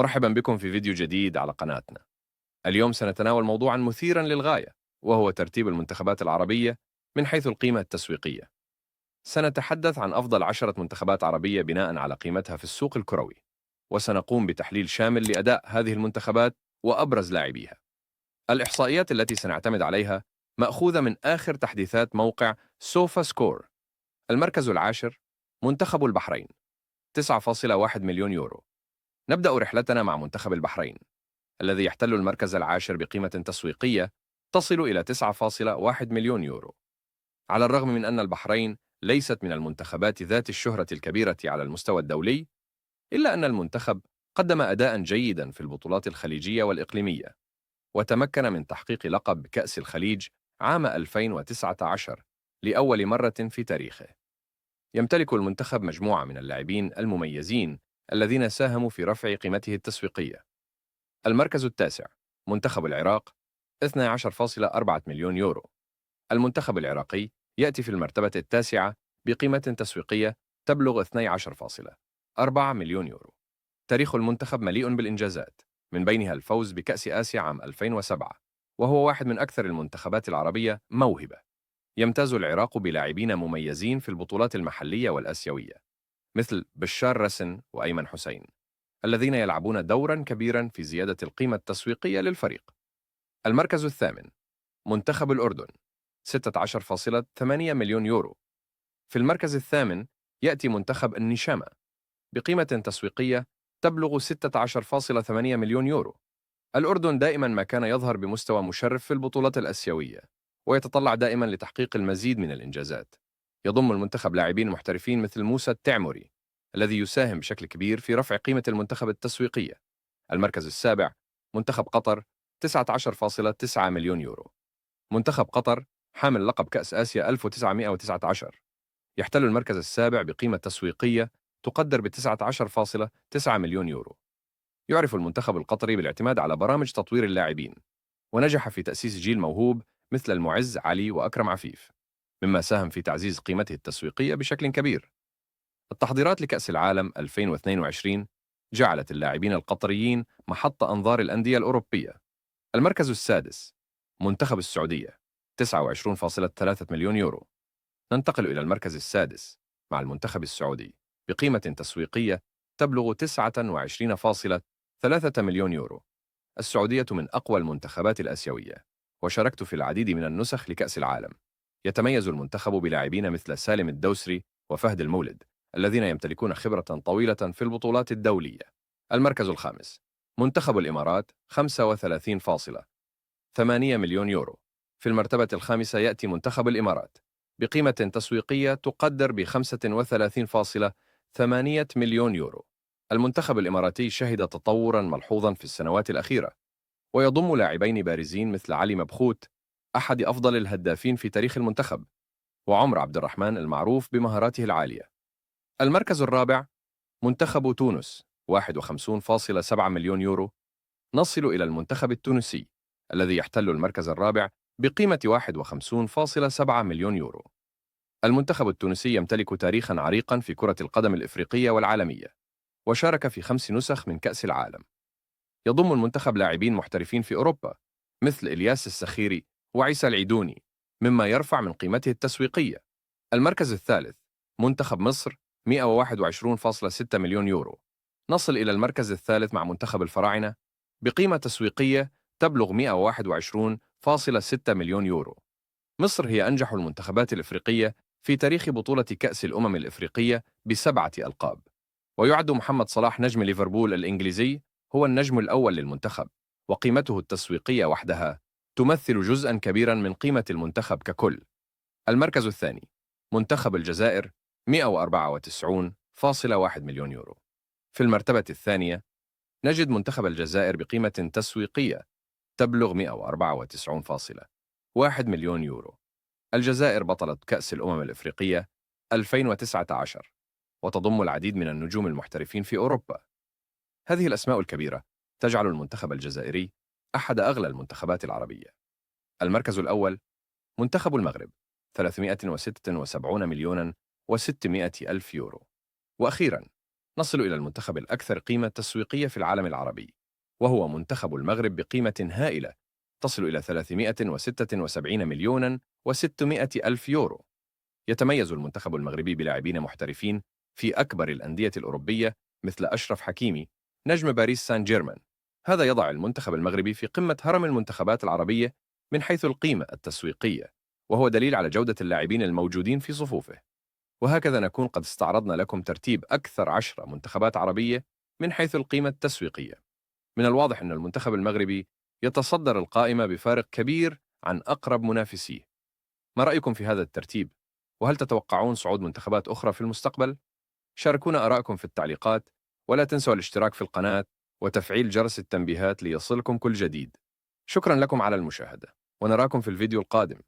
مرحبا بكم في فيديو جديد على قناتنا. اليوم سنتناول موضوعا مثيرا للغاية، وهو ترتيب المنتخبات العربية من حيث القيمة التسويقية. سنتحدث عن أفضل 10 منتخبات عربية بناء على قيمتها في السوق الكروي، وسنقوم بتحليل شامل لأداء هذه المنتخبات وأبرز لاعبيها. الإحصائيات التي سنعتمد عليها مأخوذة من آخر تحديثات موقع سوفا سكور. المركز العاشر، منتخب البحرين، 9.1 مليون يورو. نبدأ رحلتنا مع منتخب البحرين الذي يحتل المركز العاشر بقيمة تسويقية تصل إلى 9.1 مليون يورو. على الرغم من أن البحرين ليست من المنتخبات ذات الشهرة الكبيرة على المستوى الدولي، إلا أن المنتخب قدم أداء جيدا في البطولات الخليجية والإقليمية، وتمكن من تحقيق لقب كأس الخليج عام 2019 لأول مرة في تاريخه. يمتلك المنتخب مجموعة من اللاعبين المميزين الذين ساهموا في رفع قيمته التسويقية. المركز التاسع، منتخب العراق، 12.4 مليون يورو. المنتخب العراقي يأتي في المرتبة التاسعة بقيمة تسويقية تبلغ 12.4 مليون يورو. تاريخ المنتخب مليء بالإنجازات، من بينها الفوز بكأس آسيا عام 2007، وهو واحد من أكثر المنتخبات العربية موهبة. يمتاز العراق بلاعبين مميزين في البطولات المحلية والآسيوية، مثل بشار رسن وأيمن حسين، الذين يلعبون دورا كبيرا في زيادة القيمة التسويقية للفريق. المركز الثامن، منتخب الأردن، 16.8 مليون يورو. في المركز الثامن يأتي منتخب النشامة بقيمة تسويقية تبلغ 16.8 مليون يورو. الأردن دائما ما كان يظهر بمستوى مشرف في البطولات الآسيوية، ويتطلع دائما لتحقيق المزيد من الإنجازات. يضم المنتخب لاعبين محترفين مثل موسى التعمري، الذي يساهم بشكل كبير في رفع قيمة المنتخب التسويقية. المركز السابع، منتخب قطر، 19.9 مليون يورو. منتخب قطر حامل لقب كأس آسيا 1919 يحتل المركز السابع بقيمة تسويقية تقدر ب 19.9 مليون يورو. يعرف المنتخب القطري بالاعتماد على برامج تطوير اللاعبين، ونجح في تأسيس جيل موهوب مثل المعز علي وأكرم عفيف، مما ساهم في تعزيز قيمته التسويقية بشكل كبير. التحضيرات لكأس العالم 2022 جعلت اللاعبين القطريين محط أنظار الأندية الأوروبية. المركز السادس، منتخب السعودية، 29.3 مليون يورو. ننتقل إلى المركز السادس مع المنتخب السعودي بقيمة تسويقية تبلغ 29.3 مليون يورو. السعودية من أقوى المنتخبات الآسيوية، وشاركت في العديد من النسخ لكأس العالم. يتميز المنتخب بلاعبين مثل سالم الدوسري وفهد المولد، الذين يمتلكون خبرة طويلة في البطولات الدولية. المركز الخامس، منتخب الإمارات، 35.8 مليون يورو. في المرتبة الخامسة يأتي منتخب الإمارات بقيمة تسويقية تقدر ب 35.8 مليون يورو. المنتخب الإماراتي شهد تطوراً ملحوظاً في السنوات الأخيرة، ويضم لاعبين بارزين مثل علي مبخوت، أحد أفضل الهدافين في تاريخ المنتخب، وعمر عبد الرحمن المعروف بمهاراته العالية. المركز الرابع، منتخب تونس، 51.7 مليون يورو. نصل إلى المنتخب التونسي الذي يحتل المركز الرابع بقيمة 51.7 مليون يورو. المنتخب التونسي يمتلك تاريخاً عريقاً في كرة القدم الإفريقية والعالمية، وشارك في 5 نسخ من كأس العالم. يضم المنتخب لاعبين محترفين في أوروبا مثل إلياس السخيري وعيسى العيدوني، مما يرفع من قيمته التسويقية. المركز الثالث، منتخب مصر، 121.6 مليون يورو. نصل إلى المركز الثالث مع منتخب الفراعنة بقيمة تسويقية تبلغ 121.6 مليون يورو. مصر هي أنجح المنتخبات الإفريقية في تاريخ بطولة كأس الأمم الإفريقية ب7 ألقاب، ويعد محمد صلاح نجم ليفربول الإنجليزي هو النجم الأول للمنتخب، وقيمته التسويقية وحدها تمثل جزءاً كبيراً من قيمة المنتخب ككل. المركز الثاني، منتخب الجزائر، 194.1 مليون يورو. في المرتبة الثانية نجد منتخب الجزائر بقيمة تسويقية تبلغ 194.1 مليون يورو. الجزائر بطلة كأس الأمم الإفريقية 2019، وتضم العديد من النجوم المحترفين في أوروبا. هذه الأسماء الكبيرة تجعل المنتخب الجزائري أحد أغلى المنتخبات العربية. المركز الأول، منتخب المغرب، 376 مليون و600 ألف يورو. وأخيراً، نصل إلى المنتخب الأكثر قيمة تسويقية في العالم العربي، وهو منتخب المغرب بقيمة هائلة تصل إلى 376 مليون و600 ألف يورو. يتميز المنتخب المغربي بلاعبين محترفين في أكبر الأندية الأوروبية مثل أشرف حكيمي نجم باريس سان جيرمان. هذا يضع المنتخب المغربي في قمة هرم المنتخبات العربية من حيث القيمة التسويقية، وهو دليل على جودة اللاعبين الموجودين في صفوفه. وهكذا نكون قد استعرضنا لكم ترتيب أكثر 10 منتخبات عربية من حيث القيمة التسويقية. من الواضح أن المنتخب المغربي يتصدر القائمة بفارق كبير عن أقرب منافسيه. ما رأيكم في هذا الترتيب؟ وهل تتوقعون صعود منتخبات أخرى في المستقبل؟ شاركونا آراءكم في التعليقات، ولا تنسوا الاشتراك في القناة وتفعيل جرس التنبيهات ليصلكم كل جديد. شكرا لكم على المشاهدة، ونراكم في الفيديو القادم.